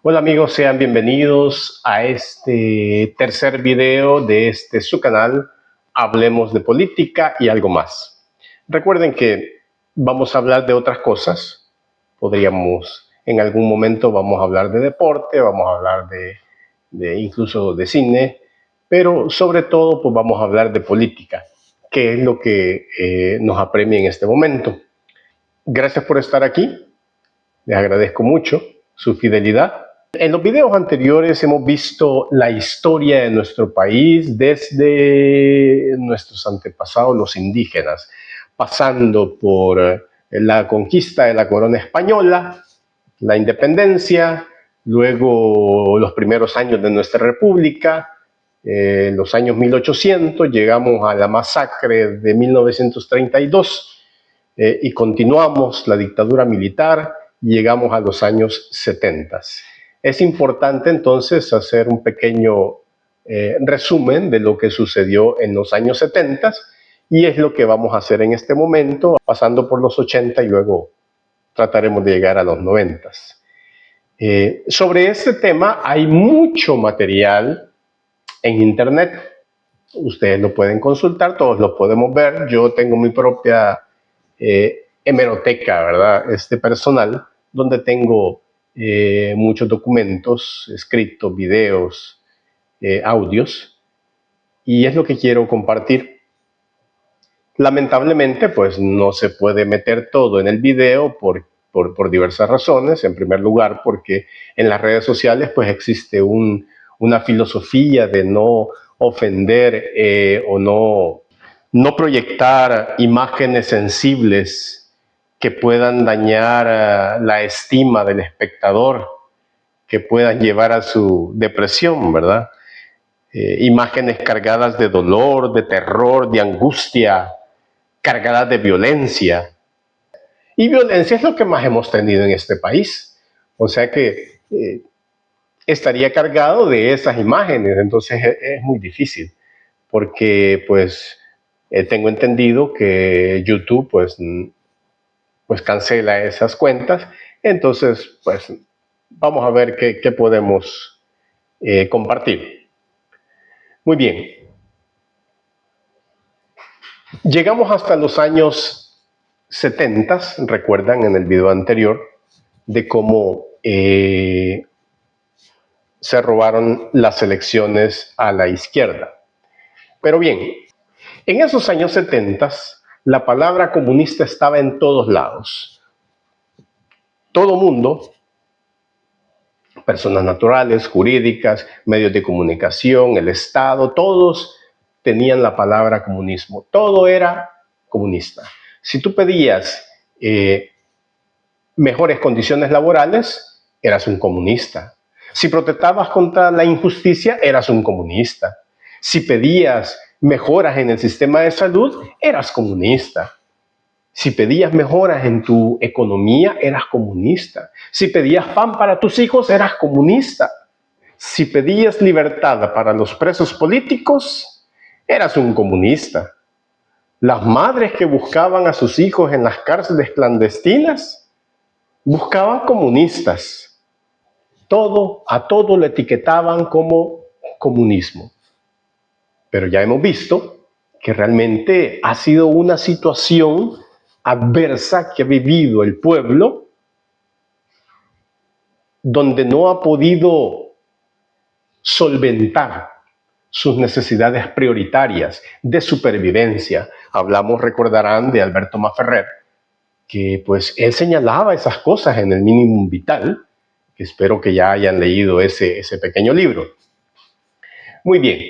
Hola amigos, sean bienvenidos a este tercer video de su canal Hablemos de Política y algo más. Recuerden que vamos a hablar de otras cosas. En algún momento vamos a hablar de deporte, vamos a hablar de incluso de cine, pero sobre todo pues vamos a hablar de política, que es lo que nos apremia en este momento. Gracias por estar aquí, les agradezco mucho su fidelidad. En los videos anteriores hemos visto la historia de nuestro país desde nuestros antepasados, los indígenas, pasando por la conquista de la corona española, la independencia, luego los primeros años de nuestra república, los años 1800, llegamos a la masacre de 1932 y continuamos la dictadura militar, llegamos a los años 70. Es importante entonces hacer un pequeño resumen de lo que sucedió en los años 70 y es lo que vamos a hacer en este momento, pasando por los 80 y luego trataremos de llegar a los 90. Sobre este tema hay mucho material en internet, ustedes lo pueden consultar, todos lo podemos ver. Yo tengo mi propia hemeroteca, ¿verdad? Personal, donde tengo muchos documentos escritos, videos, audios, y es lo que quiero compartir. Lamentablemente, pues no se puede meter todo en el video por diversas razones. En primer lugar, porque en las redes sociales pues existe una filosofía de no ofender o no proyectar imágenes sensibles que puedan dañar la estima del espectador, que puedan llevar a su depresión, ¿verdad? Imágenes cargadas de dolor, de terror, de angustia, cargadas de violencia. Y violencia es lo que más hemos tenido en este país. O sea que estaría cargado de esas imágenes, entonces es muy difícil, porque pues tengo entendido que YouTube pues cancela esas cuentas. Entonces pues vamos a ver qué podemos compartir. Muy bien, llegamos hasta los años 70, recuerdan en el video anterior, de cómo se robaron las elecciones a la izquierda. Pero bien, en esos años 70 la palabra comunista estaba en todos lados. Todo mundo, personas naturales, jurídicas, medios de comunicación, el Estado, todos tenían la palabra comunismo. Todo era comunista. Si tú pedías mejores condiciones laborales, eras un comunista. Si protestabas contra la injusticia, eras un comunista. Si pedías mejoras en el sistema de salud, eras comunista. Si pedías mejoras en tu economía, eras comunista. Si pedías pan para tus hijos, eras comunista. Si pedías libertad para los presos políticos, eras un comunista. Las madres que buscaban a sus hijos en las cárceles clandestinas, buscaban comunistas. A todo lo etiquetaban como comunismo. Pero ya hemos visto que realmente ha sido una situación adversa que ha vivido el pueblo, donde no ha podido solventar sus necesidades prioritarias de supervivencia. Hablamos, recordarán, de Alberto Maferrer, que pues él señalaba esas cosas en el Mínimo Vital, que espero que ya hayan leído ese pequeño libro. Muy bien.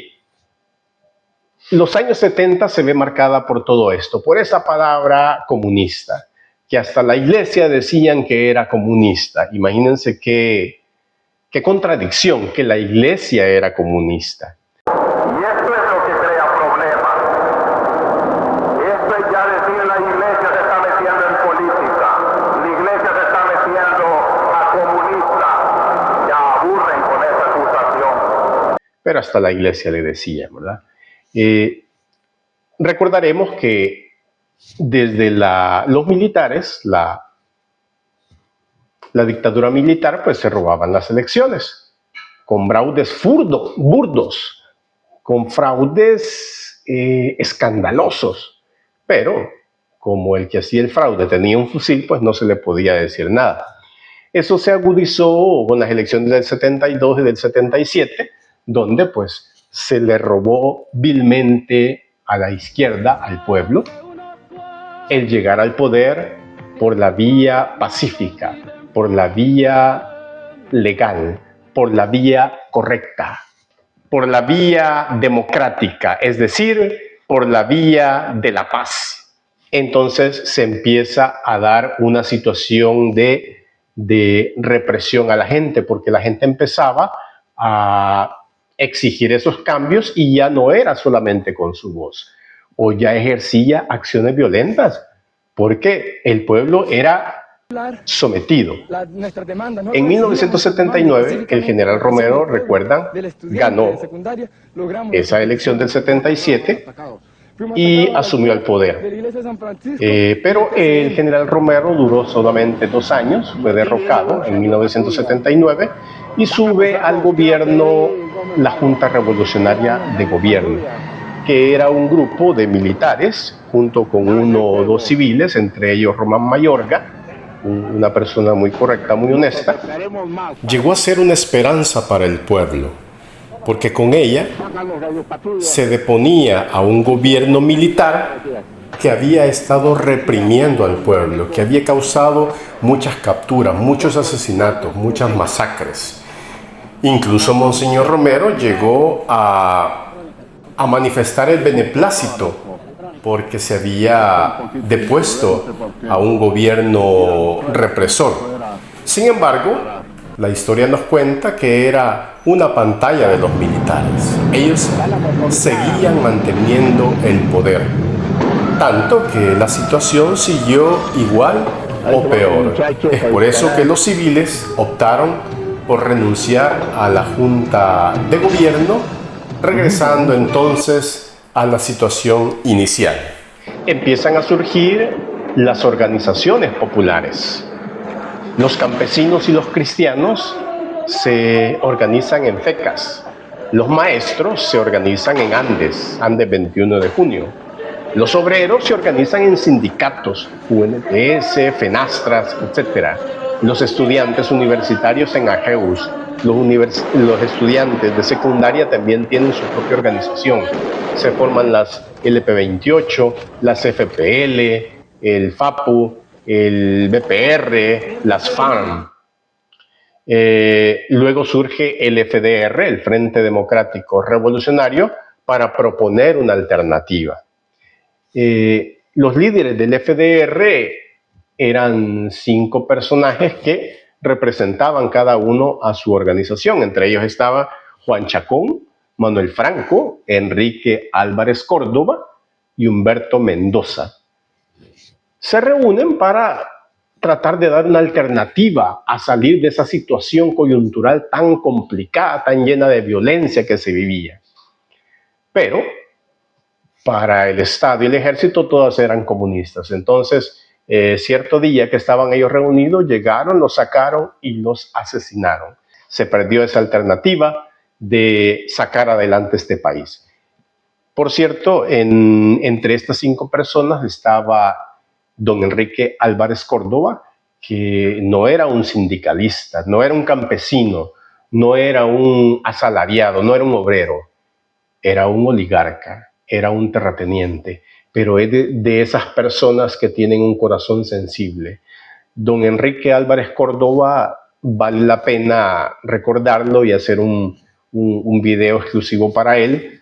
Los años 70 se ve marcada por todo esto, por esa palabra comunista, que hasta la iglesia decían que era comunista. Imagínense qué contradicción, que la iglesia era comunista. Y esto es lo que crea problemas. Esto ya decir la iglesia se está metiendo en política, la iglesia se está metiendo a comunista. Ya aburren con esa acusación. Pero hasta la iglesia le decía, ¿verdad? Recordaremos que desde los militares, la dictadura militar, pues se robaban las elecciones, con fraudes burdos, con fraudes escandalosos, pero como el que hacía el fraude tenía un fusil, pues no se le podía decir nada. Eso se agudizó con las elecciones del 72 y del 77, donde pues se le robó vilmente a la izquierda, al pueblo, el llegar al poder por la vía pacífica, por la vía legal, por la vía correcta, por la vía democrática, es decir, por la vía de la paz. Entonces se empieza a dar una situación de represión a la gente, porque la gente empezaba a exigir esos cambios y ya no era solamente con su voz, o ya ejercía acciones violentas, porque el pueblo era sometido. En 1979, el general Romero, recuerdan, ganó esa elección del 77 y asumió el poder. Pero el general Romero duró solamente 2 años, fue derrocado en 1979 y sube al gobierno la Junta Revolucionaria de Gobierno, que era un grupo de militares junto con 1 o 2 civiles, entre ellos Román Mayorga, una persona muy correcta, muy honesta. Llegó a ser una esperanza para el pueblo, porque con ella se deponía a un gobierno militar que había estado reprimiendo al pueblo, que había causado muchas capturas, muchos asesinatos, muchas masacres. Incluso Monseñor Romero llegó a manifestar el beneplácito porque se había depuesto a un gobierno represor. Sin embargo, la historia nos cuenta que era una pantalla de los militares. Ellos seguían manteniendo el poder, tanto que la situación siguió igual o peor. Es por eso que los civiles optaron por renunciar a la Junta de Gobierno, regresando entonces a la situación inicial. Empiezan a surgir las organizaciones populares. Los campesinos y los cristianos se organizan en FECAS. Los maestros se organizan en Andes 21 de junio. Los obreros se organizan en sindicatos, UNTS, FENASTRAS, etc. Los estudiantes universitarios en AGEUS. Los estudiantes de secundaria también tienen su propia organización. Se forman las LP28, las FPL, el FAPU, el BPR, las FARM. Luego surge el FDR, el Frente Democrático Revolucionario, para proponer una alternativa. Los líderes del FDR eran 5 personajes que representaban cada uno a su organización. Entre ellos estaba Juan Chacón, Manuel Franco, Enrique Álvarez Córdoba y Humberto Mendoza. Se reúnen para tratar de dar una alternativa a salir de esa situación coyuntural tan complicada, tan llena de violencia que se vivía. Pero para el Estado y el Ejército todos eran comunistas. Entonces, cierto día que estaban ellos reunidos, llegaron, los sacaron y los asesinaron. Se perdió esa alternativa de sacar adelante este país. Por cierto, entre estas 5 personas estaba don Enrique Álvarez Córdoba, que no era un sindicalista, no era un campesino, no era un asalariado, no era un obrero, era un oligarca, era un terrateniente, pero es de esas personas que tienen un corazón sensible. Don Enrique Álvarez Córdoba, vale la pena recordarlo y hacer un video exclusivo para él,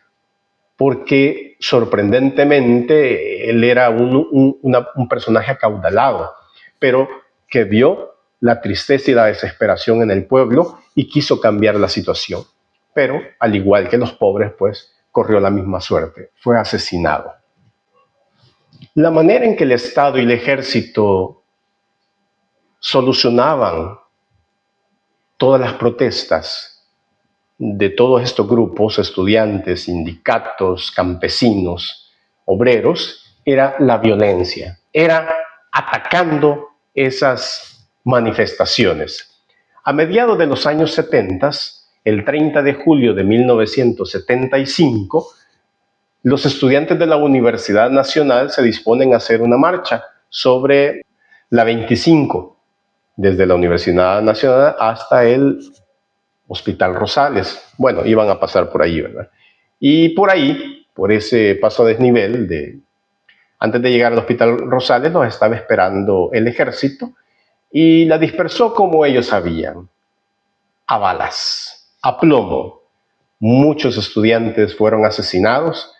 porque sorprendentemente él era un personaje acaudalado, pero que vio la tristeza y la desesperación en el pueblo y quiso cambiar la situación. Pero, al igual que los pobres, pues, corrió la misma suerte, fue asesinado. La manera en que el Estado y el Ejército solucionaban todas las protestas de todos estos grupos, estudiantes, sindicatos, campesinos, obreros, era la violencia, era atacando esas manifestaciones. A mediados de los años 70, el 30 de julio de 1975, los estudiantes de la Universidad Nacional se disponen a hacer una marcha sobre la 25, desde la Universidad Nacional hasta el Hospital Rosales. Bueno, iban a pasar por ahí, ¿verdad? Y por ahí, por ese paso a desnivel, antes de llegar al Hospital Rosales, los estaba esperando el ejército y la dispersó como ellos sabían, a balas, a plomo. Muchos estudiantes fueron asesinados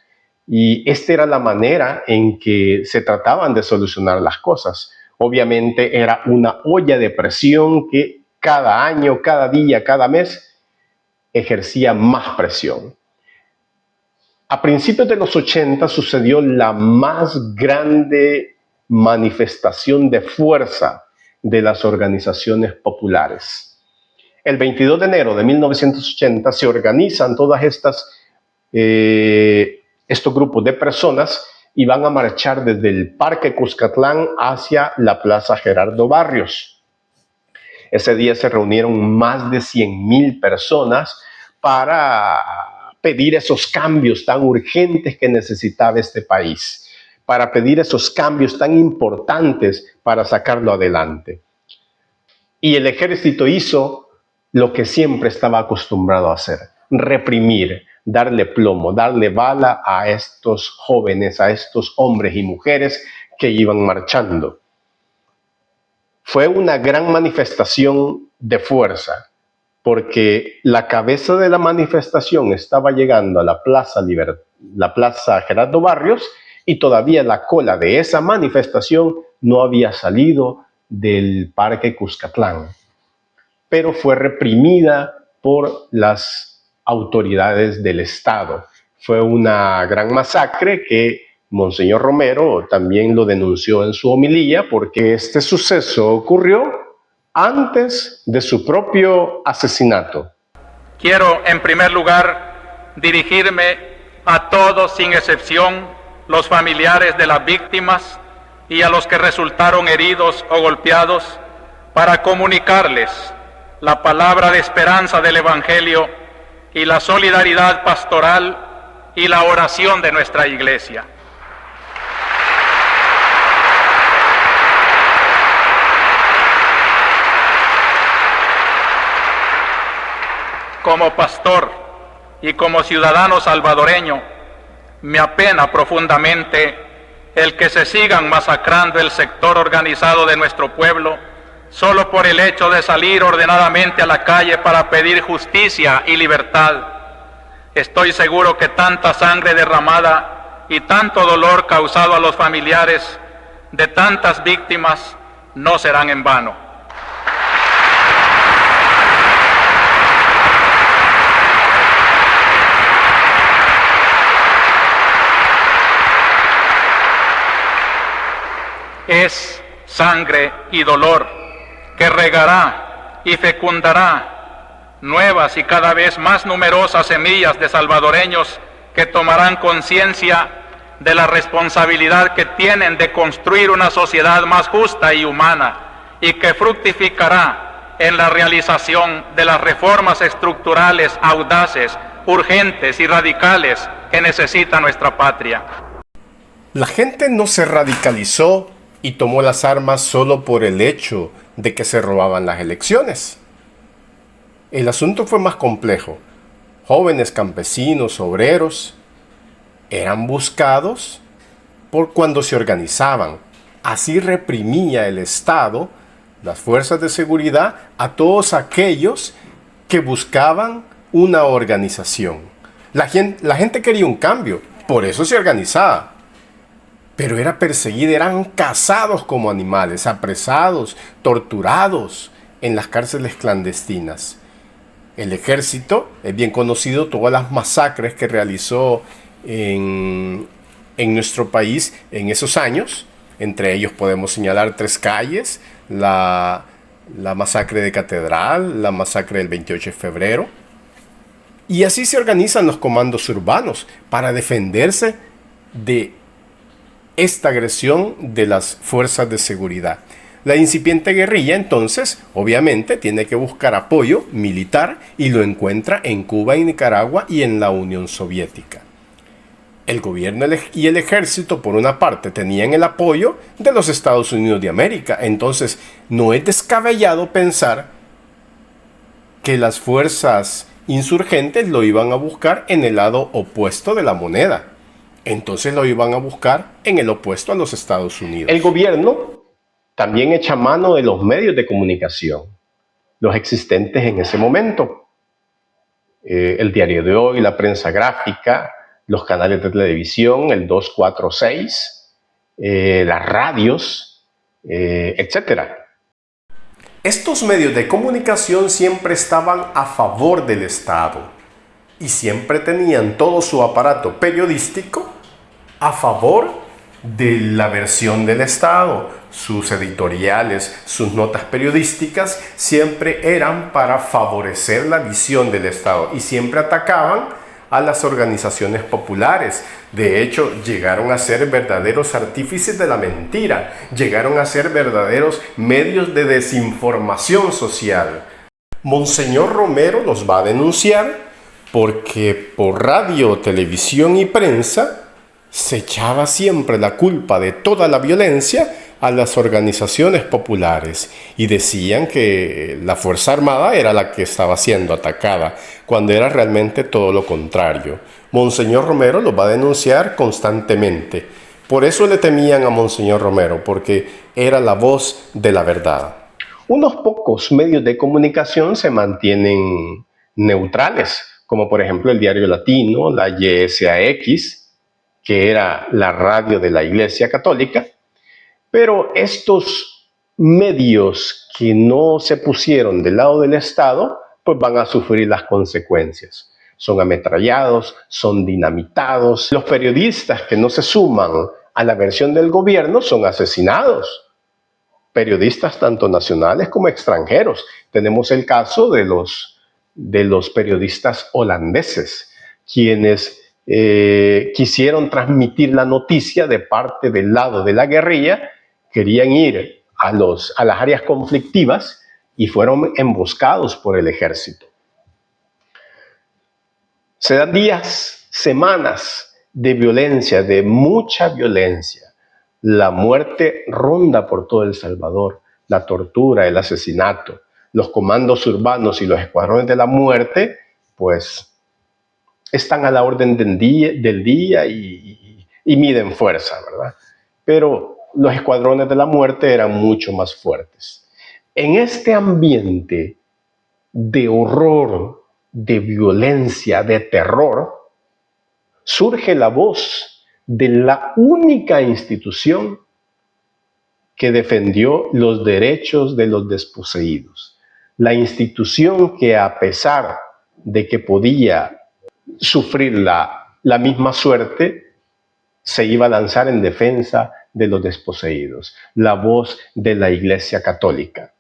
y esta era la manera en que se trataban de solucionar las cosas. Obviamente era una olla de presión que cada año, cada día, cada mes ejercía más presión. A principios de los 80 sucedió la más grande manifestación de fuerza de las organizaciones populares. El 22 de enero de 1980 se organizan todas estos grupos de personas y van a marchar desde el Parque Cuscatlán hacia la Plaza Gerardo Barrios. Ese día se reunieron más de 100,000 personas para pedir esos cambios tan urgentes que necesitaba este país, para pedir esos cambios tan importantes para sacarlo adelante. Y el ejército hizo lo que siempre estaba acostumbrado a hacer: reprimir, darle plomo, darle bala a estos jóvenes, a estos hombres y mujeres que iban marchando. Fue una gran manifestación de fuerza, porque la cabeza de la manifestación estaba llegando a la Plaza Gerardo Barrios y todavía la cola de esa manifestación no había salido del Parque Cuscatlán, pero fue reprimida por las autoridades del Estado. Fue una gran masacre que Monseñor Romero también lo denunció en su homilía, porque este suceso ocurrió antes de su propio asesinato. Quiero, en primer lugar, dirigirme a todos, sin excepción, los familiares de las víctimas y a los que resultaron heridos o golpeados, para comunicarles la palabra de esperanza del Evangelio y la solidaridad pastoral y la oración de nuestra Iglesia. Como pastor y como ciudadano salvadoreño, me apena profundamente el que se sigan masacrando el sector organizado de nuestro pueblo solo por el hecho de salir ordenadamente a la calle para pedir justicia y libertad. Estoy seguro que tanta sangre derramada y tanto dolor causado a los familiares de tantas víctimas no serán en vano. Es sangre y dolor que regará y fecundará nuevas y cada vez más numerosas semillas de salvadoreños que tomarán conciencia de la responsabilidad que tienen de construir una sociedad más justa y humana, y que fructificará en la realización de las reformas estructurales audaces, urgentes y radicales que necesita nuestra patria. La gente no se radicalizó y tomó las armas solo por el hecho de que se robaban las elecciones. El asunto fue más complejo. Jóvenes campesinos, obreros, eran buscados por cuando se organizaban. Así reprimía el Estado, las fuerzas de seguridad, a todos aquellos que buscaban una organización. La gente quería un cambio, por eso se organizaba. Pero era perseguida, eran cazados como animales, apresados, torturados en las cárceles clandestinas. El ejército es bien conocido, todas las masacres que realizó en nuestro país en esos años. Entre ellos podemos señalar 3 calles, la masacre de Catedral, la masacre del 28 de febrero. Y así se organizan los comandos urbanos para defenderse de esta agresión de las fuerzas de seguridad. La incipiente guerrilla, entonces, obviamente, tiene que buscar apoyo militar y lo encuentra en Cuba, en Nicaragua y en la Unión Soviética. El gobierno y el ejército, por una parte, tenían el apoyo de los Estados Unidos de América. Entonces, no es descabellado pensar que las fuerzas insurgentes lo iban a buscar en el lado opuesto de la moneda. Entonces lo iban a buscar en el opuesto a los Estados Unidos. El gobierno también echa mano de los medios de comunicación, los existentes en ese momento. El Diario de Hoy, la prensa gráfica, los canales de televisión, el 246, las radios, etc. Estos medios de comunicación siempre estaban a favor del Estado y siempre tenían todo su aparato periodístico a favor de la versión del Estado. Sus editoriales, sus notas periodísticas siempre eran para favorecer la visión del Estado y siempre atacaban a las organizaciones populares. De hecho, llegaron a ser verdaderos artífices de la mentira, llegaron a ser verdaderos medios de desinformación social. Monseñor Romero los va a denunciar porque por radio, televisión y prensa se echaba siempre la culpa de toda la violencia a las organizaciones populares y decían que la Fuerza Armada era la que estaba siendo atacada, cuando era realmente todo lo contrario. Monseñor Romero lo va a denunciar constantemente. Por eso le temían a Monseñor Romero, porque era la voz de la verdad. Unos pocos medios de comunicación se mantienen neutrales, como por ejemplo el Diario Latino, la YSAX, que era la radio de la Iglesia Católica. Pero estos medios que no se pusieron del lado del Estado, pues van a sufrir las consecuencias. Son ametrallados, son dinamitados. Los periodistas que no se suman a la versión del gobierno son asesinados. Periodistas tanto nacionales como extranjeros. Tenemos el caso de los periodistas holandeses, quienes quisieron transmitir la noticia de parte del lado de la guerrilla. Querían ir a las áreas conflictivas y fueron emboscados por el ejército. Se dan días, semanas de violencia, de mucha violencia. La muerte ronda por todo El Salvador, la tortura, el asesinato. Los comandos urbanos y los escuadrones de la muerte, pues, están a la orden del día y miden fuerza, ¿verdad? Pero los escuadrones de la muerte eran mucho más fuertes. En este ambiente de horror, de violencia, de terror, surge la voz de la única institución que defendió los derechos de los desposeídos. La institución que, a pesar de que podía sufrir la misma suerte, se iba a lanzar en defensa de los desposeídos, la voz de la Iglesia Católica.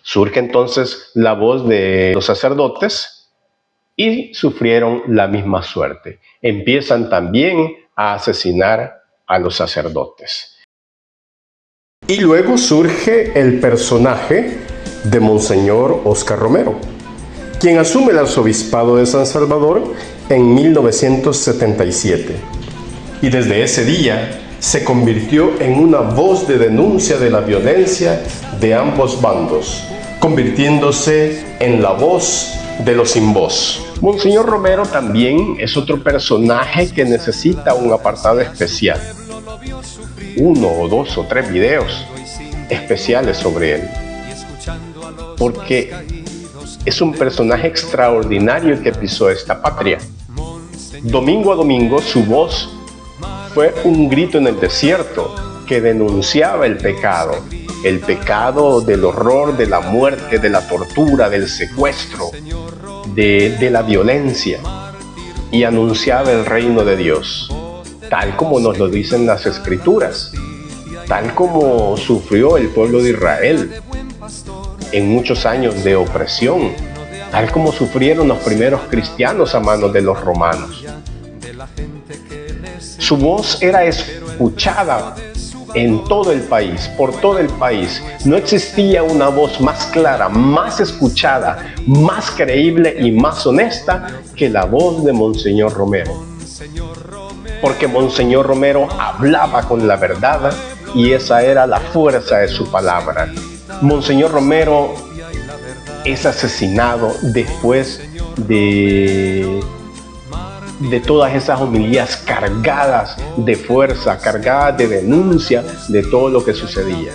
Surge entonces la voz de los sacerdotes y sufrieron la misma suerte. Empiezan también a asesinar a los sacerdotes. Y luego surge el personaje de Monseñor Óscar Romero, quien asume el arzobispado de San Salvador en 1977. Y desde ese día se convirtió en una voz de denuncia de la violencia de ambos bandos, convirtiéndose en la voz de los sin voz. Monseñor Romero también es otro personaje que necesita un apartado especial. 1 o 2 o 3 videos especiales sobre él, porque es un personaje extraordinario que pisó esta patria. Domingo a domingo su voz fue un grito en el desierto que denunciaba el pecado del horror, de la muerte, de la tortura, del secuestro, de la violencia, y anunciaba el reino de Dios, tal como nos lo dicen las Escrituras, tal como sufrió el pueblo de Israel en muchos años de opresión, tal como sufrieron los primeros cristianos a manos de los romanos. Su voz era escuchada en todo el país, por todo el país. No existía una voz más clara, más escuchada, más creíble y más honesta que la voz de Monseñor Romero. Porque Monseñor Romero hablaba con la verdad y esa era la fuerza de su palabra. Monseñor Romero es asesinado después de todas esas homilías cargadas de fuerza, cargadas de denuncia de todo lo que sucedía.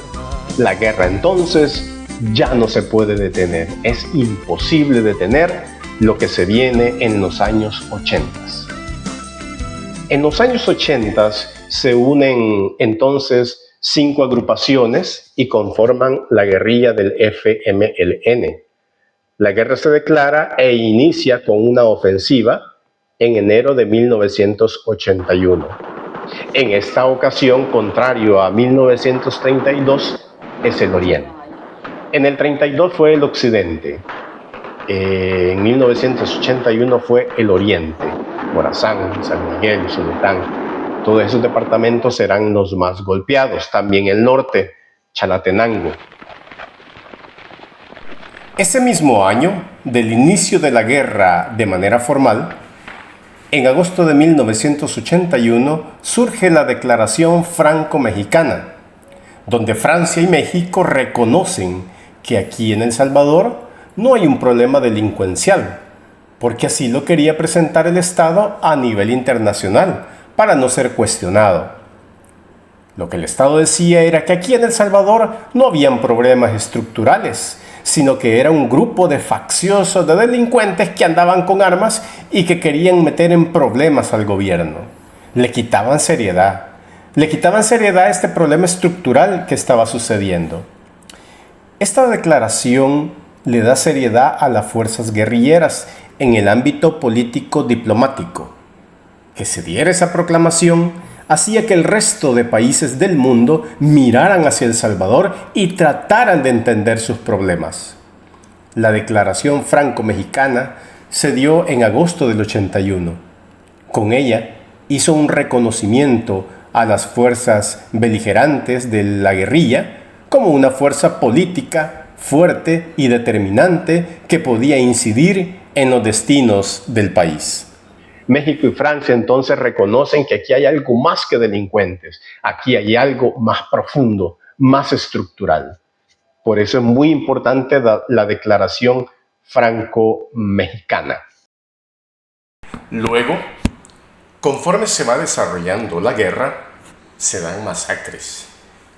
La guerra entonces ya no se puede detener. Es imposible detener lo que se viene en los años 80. En los años 80 se unen entonces 5 agrupaciones y conforman la guerrilla del FMLN. La guerra se declara e inicia con una ofensiva en enero de 1981. En esta ocasión, contrario a 1932, es el Oriente. En el 32 fue el Occidente. En 1981 fue el Oriente. Morazán, San Miguel, Solután. Todos esos departamentos serán los más golpeados. También el norte, Chalatenango. Ese mismo año, del inicio de la guerra de manera formal, en agosto de 1981 surge la Declaración Franco-Mexicana, donde Francia y México reconocen que aquí en El Salvador no hay un problema delincuencial, porque así lo quería presentar el Estado a nivel internacional, para no ser cuestionado. Lo que el Estado decía era que aquí en El Salvador no habían problemas estructurales, sino que era un grupo de facciosos, de delincuentes que andaban con armas y que querían meter en problemas al gobierno. Le quitaban seriedad a este problema estructural que estaba sucediendo. Esta declaración le da seriedad a las fuerzas guerrilleras en el ámbito político-diplomático. Que se diera esa proclamación hacía que el resto de países del mundo miraran hacia El Salvador y trataran de entender sus problemas. La Declaración Franco-Mexicana se dio en agosto del 81. Con ella hizo un reconocimiento a las fuerzas beligerantes de la guerrilla como una fuerza política fuerte y determinante que podía incidir en los destinos del país. México y Francia entonces reconocen que aquí hay algo más que delincuentes, aquí hay algo más profundo, más estructural. Por eso es muy importante la Declaración Franco-Mexicana. Luego, conforme se va desarrollando la guerra, se dan masacres,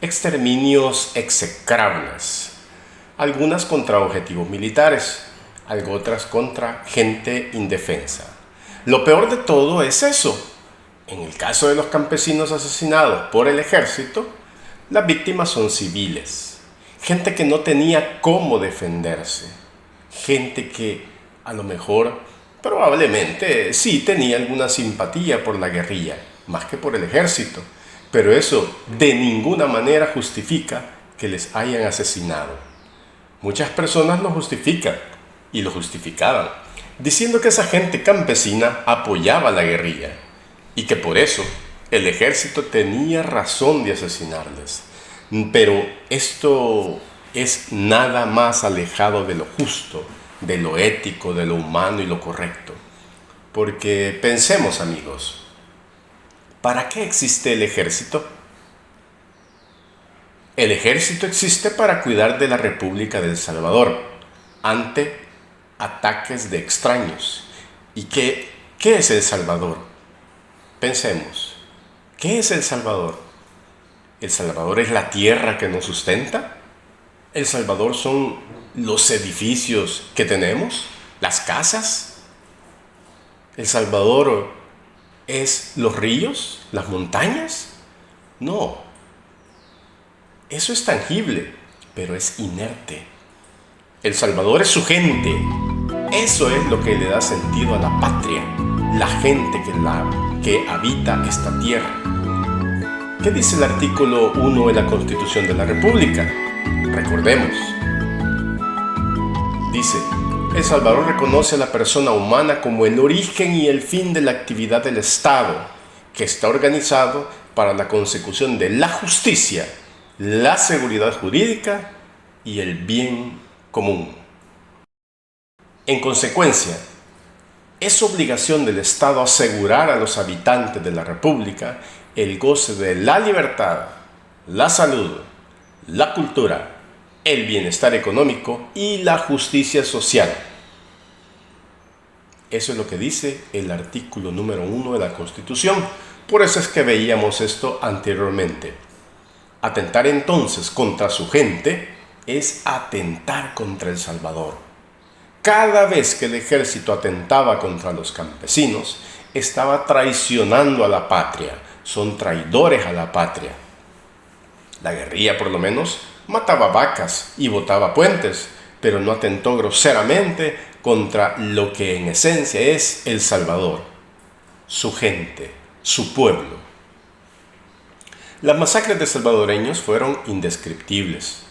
exterminios execrables, algunas contra objetivos militares, algo otras contra gente indefensa. Lo peor de todo es eso. En el caso de los campesinos asesinados por el ejército, las víctimas son civiles. Gente que no tenía cómo defenderse. Gente que a lo mejor, probablemente, sí tenía alguna simpatía por la guerrilla, más que por el ejército. Pero eso de ninguna manera justifica que les hayan asesinado. Muchas personas lo justifican y lo justificaban, diciendo que esa gente campesina apoyaba a la guerrilla y que por eso el ejército tenía razón de asesinarles. Pero esto es nada más alejado de lo justo, de lo ético, de lo humano y lo correcto. Porque pensemos, amigos, ¿para qué existe el ejército? El ejército existe para cuidar de la República de El Salvador ante ataques de extraños. ¿Y qué es El Salvador? Pensemos, ¿qué es El Salvador? ¿El Salvador es la tierra que nos sustenta? ¿El Salvador son los edificios que tenemos? ¿Las casas? ¿El Salvador es los ríos? ¿Las montañas? No. Eso es tangible, pero es inerte. El Salvador es su gente. Eso es lo que le da sentido a la patria, la gente que habita esta tierra. ¿Qué dice el artículo 1 de la Constitución de la República? Recordemos. Dice: El Salvador reconoce a la persona humana como el origen y el fin de la actividad del Estado, que está organizado para la consecución de la justicia, la seguridad jurídica y el bien común. En consecuencia, es obligación del Estado asegurar a los habitantes de la República el goce de la libertad, la salud, la cultura, el bienestar económico y la justicia social. Eso es lo que dice el artículo número 1 de la Constitución. Por eso es que veíamos esto anteriormente. Atentar entonces contra su gente es atentar contra El Salvador. Cada vez que el ejército atentaba contra los campesinos, estaba traicionando a la patria. Son traidores a la patria. La guerrilla, por lo menos, mataba vacas y botaba puentes, pero no atentó groseramente contra lo que en esencia es El Salvador, su gente, su pueblo. Las masacres de salvadoreños fueron indescriptibles.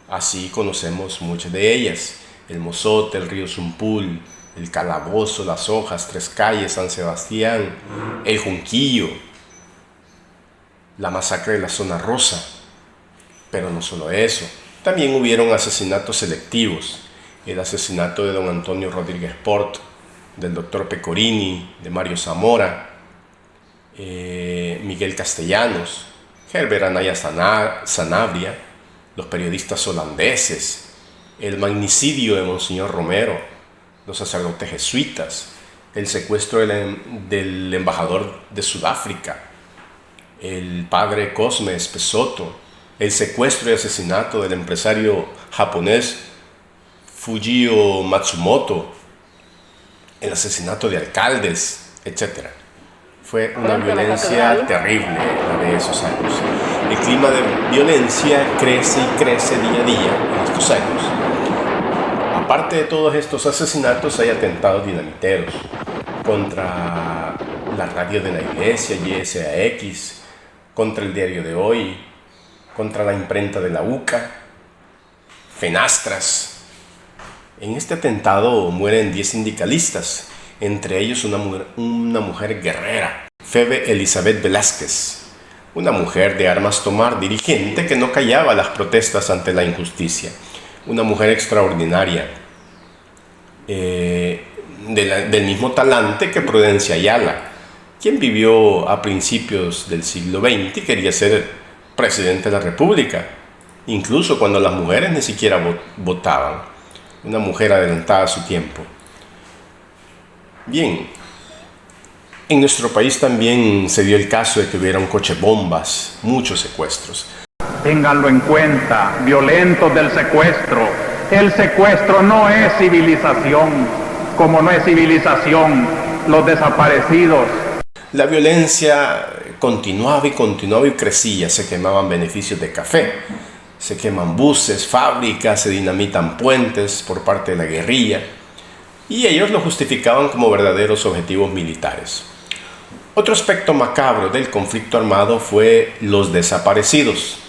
Así conocemos muchas de ellas: el Mozote, el río Zumpul, el Calabozo, Las Hojas, Tres Calles, San Sebastián, el Junquillo, la masacre de la Zona Rosa. Pero no solo eso, también hubieron asesinatos selectivos: el asesinato de don Antonio Rodríguez Port, del doctor Pecorini, de Mario Zamora, Miguel Castellanos, Herbert Anaya Sanabria, los periodistas holandeses, el magnicidio de Monseñor Romero, los sacerdotes jesuitas, el secuestro del embajador de Sudáfrica, el padre Cosme Espesoto, el secuestro y asesinato del empresario japonés Fujio Matsumoto, el asesinato de alcaldes, etc. Fue una violencia terrible la de esos años. El clima de violencia crece y crece día a día en estos años. Aparte de todos estos asesinatos, hay atentados dinamiteros contra la radio de la iglesia, YSAX, contra el diario de hoy, contra la imprenta de la UCA, Fenastras. En este atentado mueren 10 sindicalistas, entre ellos una mujer guerrera, Febe Elizabeth Velázquez, una mujer de armas tomar, dirigente que no callaba las protestas ante la injusticia, una mujer extraordinaria, del mismo talante que Prudencia Ayala, quien vivió a principios del siglo XX y quería ser presidente de la República, incluso cuando las mujeres ni siquiera votaban. Una mujer adelantada a su tiempo. Bien, en nuestro país también se dio el caso de que hubieron cochebombas, muchos secuestros. Ténganlo en cuenta, violentos del secuestro. El secuestro no es civilización, como no es civilización los desaparecidos. La violencia continuaba y crecía. Se quemaban beneficios de café, se queman buses, fábricas, se dinamitan puentes por parte de la guerrilla, y ellos lo justificaban como verdaderos objetivos militares. Otro aspecto macabro del conflicto armado fue los desaparecidos,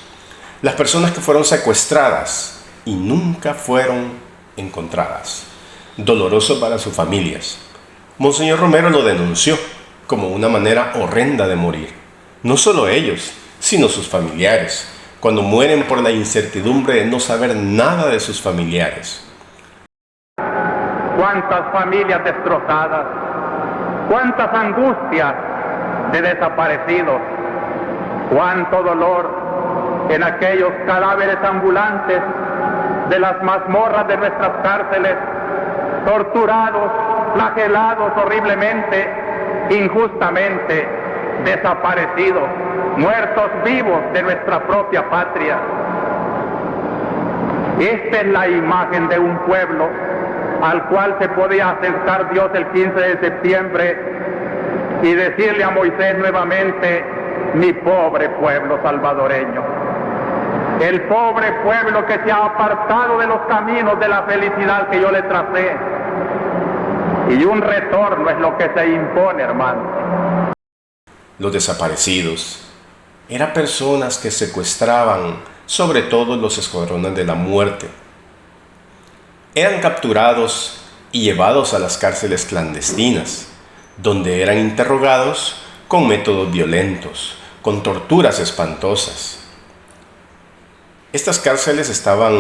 las personas que fueron secuestradas y nunca fueron encontradas. Doloroso para sus familias. Monseñor Romero lo denunció como una manera horrenda de morir. No solo ellos, sino sus familiares, cuando mueren por la incertidumbre de no saber nada de sus familiares. Cuántas familias destrozadas, cuántas angustias de desaparecidos, cuánto dolor en aquellos cadáveres ambulantes de las mazmorras de nuestras cárceles, torturados, flagelados horriblemente, injustamente, desaparecidos, muertos vivos de nuestra propia patria. Esta es la imagen de un pueblo al cual se podía acercar Dios el 15 de septiembre y decirle a Moisés nuevamente: mi pobre pueblo salvadoreño, el pobre pueblo que se ha apartado de los caminos de la felicidad que yo le tracé. Y un retorno es lo que se impone, hermano. Los desaparecidos eran personas que secuestraban sobre todo los escuadrones de la muerte. Eran capturados y llevados a las cárceles clandestinas, donde eran interrogados con métodos violentos, con torturas espantosas. Estas cárceles estaban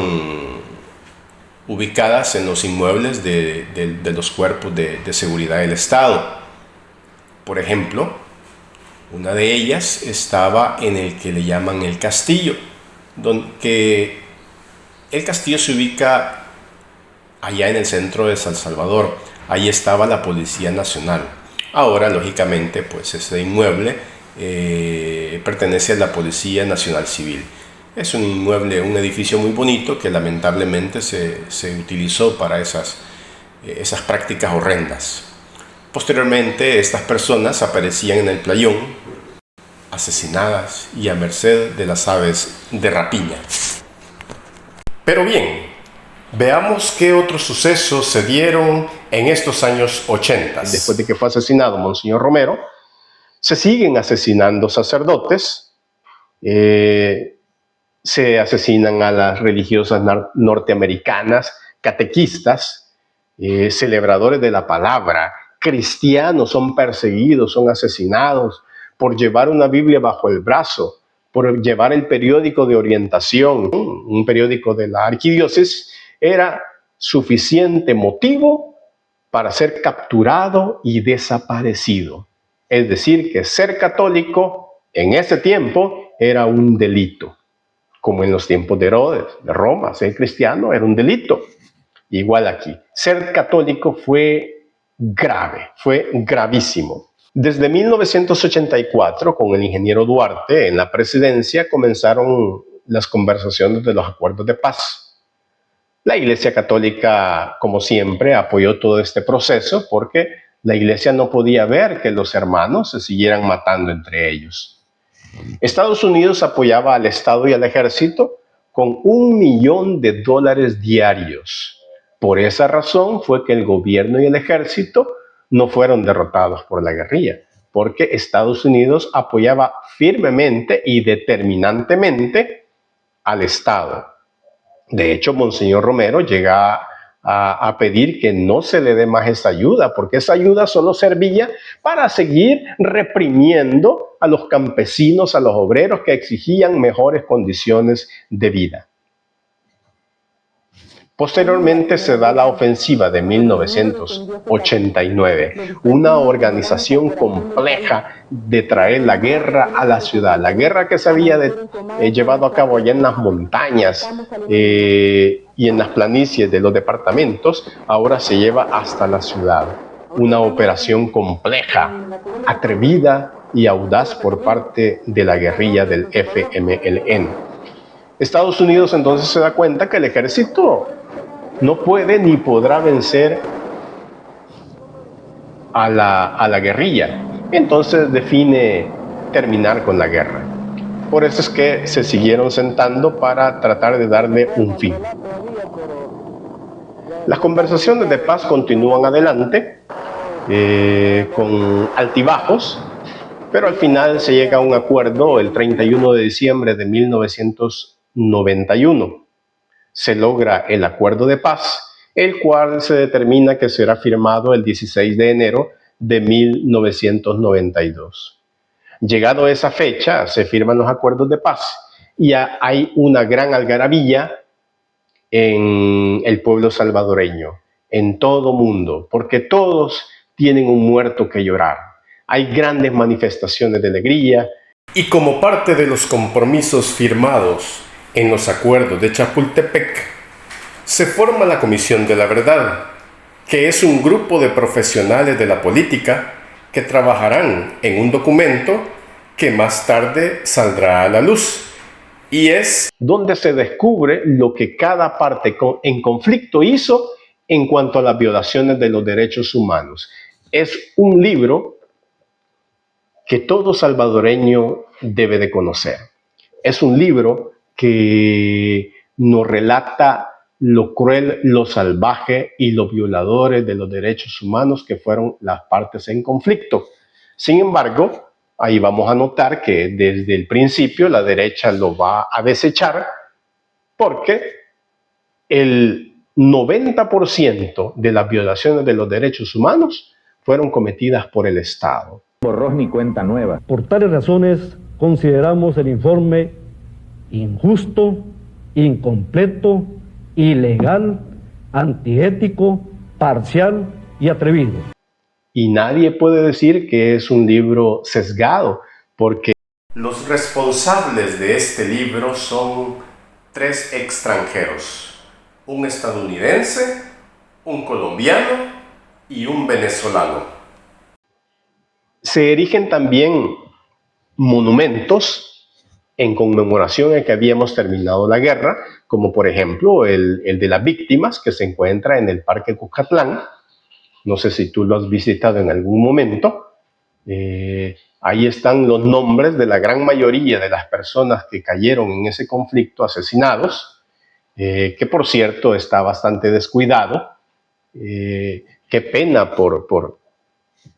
ubicadas en los inmuebles de los cuerpos de seguridad del Estado. Por ejemplo, una de ellas estaba en el que le llaman el Castillo, donde el castillo se ubica allá en el centro de San Salvador. Ahí estaba la Policía Nacional. Ahora, lógicamente, pues ese inmueble pertenece a la Policía Nacional Civil. Es un inmueble, un edificio muy bonito que lamentablemente se utilizó para esas prácticas horrendas. Posteriormente, estas personas aparecían en el playón, asesinadas y a merced de las aves de rapiña. Pero bien, veamos qué otros sucesos se dieron en estos años 80. Después de que fue asesinado Monseñor Romero, se siguen asesinando sacerdotes, se asesinan a las religiosas norteamericanas, catequistas, celebradores de la palabra, cristianos son perseguidos, son asesinados por llevar una Biblia bajo el brazo, por llevar el periódico de orientación, un periódico de la arquidiócesis, era suficiente motivo para ser capturado y desaparecido. Es decir, que ser católico en ese tiempo era un delito, como en los tiempos de Herodes, de Roma. Ser cristiano era un delito. Igual aquí, ser católico fue grave, fue gravísimo. Desde 1984, con el ingeniero Duarte en la presidencia, comenzaron las conversaciones de los acuerdos de paz. La Iglesia Católica, como siempre, apoyó todo este proceso porque la Iglesia no podía ver que los hermanos se siguieran matando entre ellos. Estados Unidos apoyaba al Estado y al Ejército con $1 millón diarios. Por esa razón fue que el gobierno y el ejército no fueron derrotados por la guerrilla, porque Estados Unidos apoyaba firmemente y determinantemente al Estado. De hecho, Monseñor Romero llega a pedir que no se le dé más esa ayuda, porque esa ayuda solo servía para seguir reprimiendo a los campesinos, a los obreros que exigían mejores condiciones de vida. Posteriormente se da la ofensiva de 1989, una organización compleja de traer la guerra a la ciudad. La guerra que se había llevado a cabo allá en las montañas y en las planicies de los departamentos, ahora se lleva hasta la ciudad. Una operación compleja, atrevida y audaz por parte de la guerrilla del FMLN. Estados Unidos entonces se da cuenta que el ejército no puede ni podrá vencer a la guerrilla. Entonces define terminar con la guerra. Por eso es que se siguieron sentando para tratar de darle un fin. Las conversaciones de paz continúan adelante con altibajos, pero al final se llega a un acuerdo el 31 de diciembre de 1991. Se logra el acuerdo de paz, el cual se determina que será firmado el 16 de enero de 1992. Llegado a esa fecha, se firman los acuerdos de paz y hay una gran algarabía en el pueblo salvadoreño, en todo mundo, porque todos tienen un muerto que llorar. Hay grandes manifestaciones de alegría. Y como parte de los compromisos firmados en los acuerdos de Chapultepec, se forma la Comisión de la Verdad, que es un grupo de profesionales de la política que trabajarán en un documento que más tarde saldrá a la luz, y es donde se descubre lo que cada parte en conflicto hizo en cuanto a las violaciones de los derechos humanos. Es un libro que todo salvadoreño debe de conocer. Es un libro que nos relata lo cruel, lo salvaje y los violadores de los derechos humanos que fueron las partes en conflicto. Sin embargo, ahí vamos a notar que desde el principio la derecha lo va a desechar porque el 90% de las violaciones de los derechos humanos fueron cometidas por el Estado. Borrón ni cuenta nueva. Por tales razones, consideramos el informe injusto, incompleto, ilegal, antiético, parcial y atrevido. Y nadie puede decir que es un libro sesgado, porque los responsables de este libro son 3 extranjeros: un estadounidense, un colombiano y un venezolano. Se erigen también monumentos en conmemoración a que habíamos terminado la guerra, como por ejemplo el de las víctimas, que se encuentra en el Parque Cuscatlán. No sé si tú lo has visitado en algún momento. Ahí están los nombres de la gran mayoría de las personas que cayeron en ese conflicto, asesinados, que por cierto está bastante descuidado. Qué pena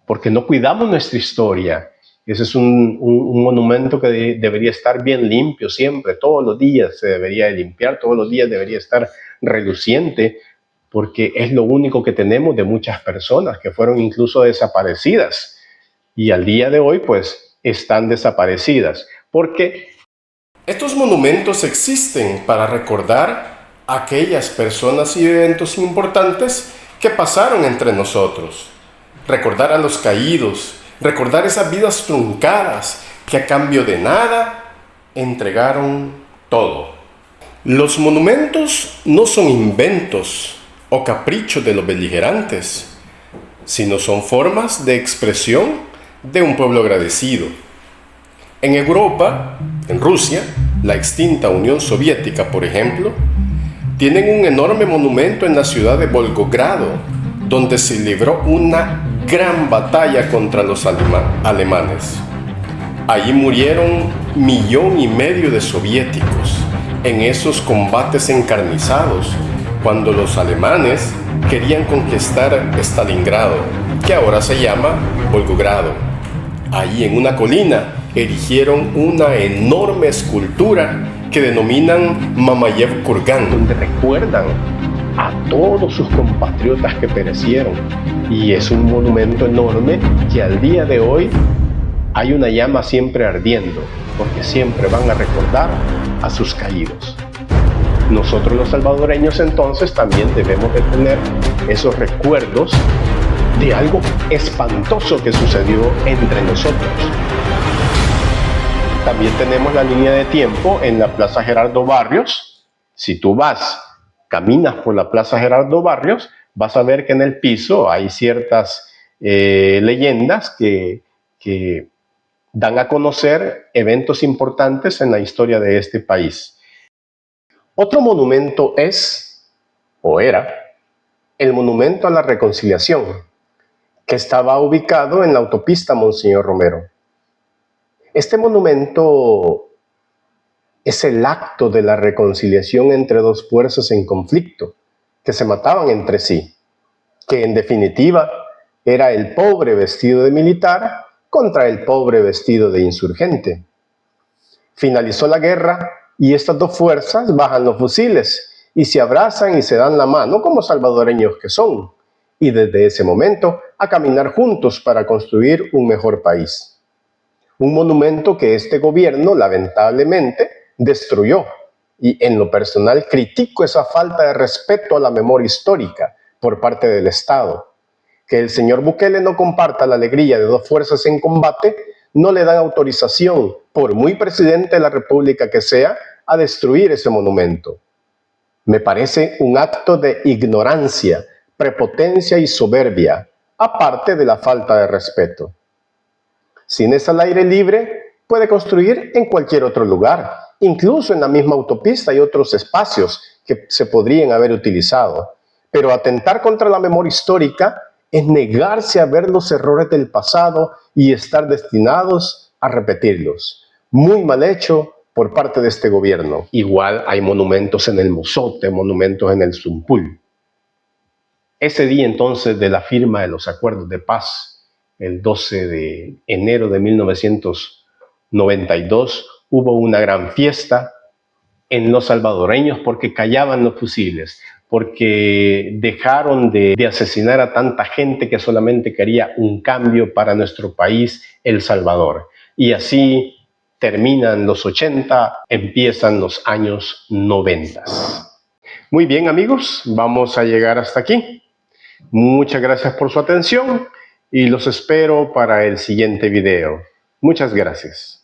porque no cuidamos nuestra historia. Ese es un monumento que debería estar bien limpio siempre, todos los días se debería de limpiar, todos los días debería estar reluciente, porque es lo único que tenemos de muchas personas que fueron incluso desaparecidas y al día de hoy pues están desaparecidas, porque estos monumentos existen para recordar a aquellas personas y eventos importantes que pasaron entre nosotros, recordar a los caídos, recordar esas vidas truncadas que a cambio de nada entregaron todo. Los monumentos no son inventos o caprichos de los beligerantes, sino son formas de expresión de un pueblo agradecido. En Europa, en Rusia, la extinta Unión Soviética, por ejemplo, tienen un enorme monumento en la ciudad de Volgogrado, donde se libró una gran batalla contra los alemanes. Allí murieron 1,5 millones de soviéticos en esos combates encarnizados, cuando los alemanes querían conquistar Stalingrado, que ahora se llama Volgogrado. Allí en una colina erigieron una enorme escultura que denominan Mamayev Kurgan, donde recuerdan a todos sus compatriotas que perecieron. Y es un monumento enorme que al día de hoy hay una llama siempre ardiendo, porque siempre van a recordar a sus caídos. Nosotros los salvadoreños entonces también debemos de tener esos recuerdos de algo espantoso que sucedió entre nosotros. También tenemos la línea de tiempo en la Plaza Gerardo Barrios. Si tú caminas por la Plaza Gerardo Barrios, vas a ver que en el piso hay ciertas leyendas que dan a conocer eventos importantes en la historia de este país. Otro monumento es, o era, el Monumento a la Reconciliación, que estaba ubicado en la autopista Monseñor Romero. Este monumento es el acto de la reconciliación entre 2 fuerzas en conflicto, que se mataban entre sí, que en definitiva era el pobre vestido de militar contra el pobre vestido de insurgente. Finalizó la guerra y estas 2 fuerzas bajan los fusiles y se abrazan y se dan la mano como salvadoreños que son, y desde ese momento a caminar juntos para construir un mejor país. Un monumento que este gobierno lamentablemente destruyó, y en lo personal critico esa falta de respeto a la memoria histórica por parte del Estado. Que el señor Bukele no comparta la alegría de 2 fuerzas en combate no le dan autorización, por muy presidente de la República que sea, a destruir ese monumento. Me parece un acto de ignorancia, prepotencia y soberbia, aparte de la falta de respeto. Cines al aire libre puede construir en cualquier otro lugar, incluso en la misma autopista y otros espacios que se podrían haber utilizado. Pero atentar contra la memoria histórica es negarse a ver los errores del pasado y estar destinados a repetirlos. Muy mal hecho por parte de este gobierno. Igual hay monumentos en el Mozote, monumentos en el Zumpul. Ese día entonces de la firma de los acuerdos de paz, el 12 de enero de 1992, hubo una gran fiesta en los salvadoreños porque callaban los fusiles, porque dejaron de asesinar a tanta gente que solamente quería un cambio para nuestro país, El Salvador. Y así terminan los 80, empiezan los años 90. Muy bien, amigos, vamos a llegar hasta aquí. Muchas gracias por su atención y los espero para el siguiente video. Muchas gracias.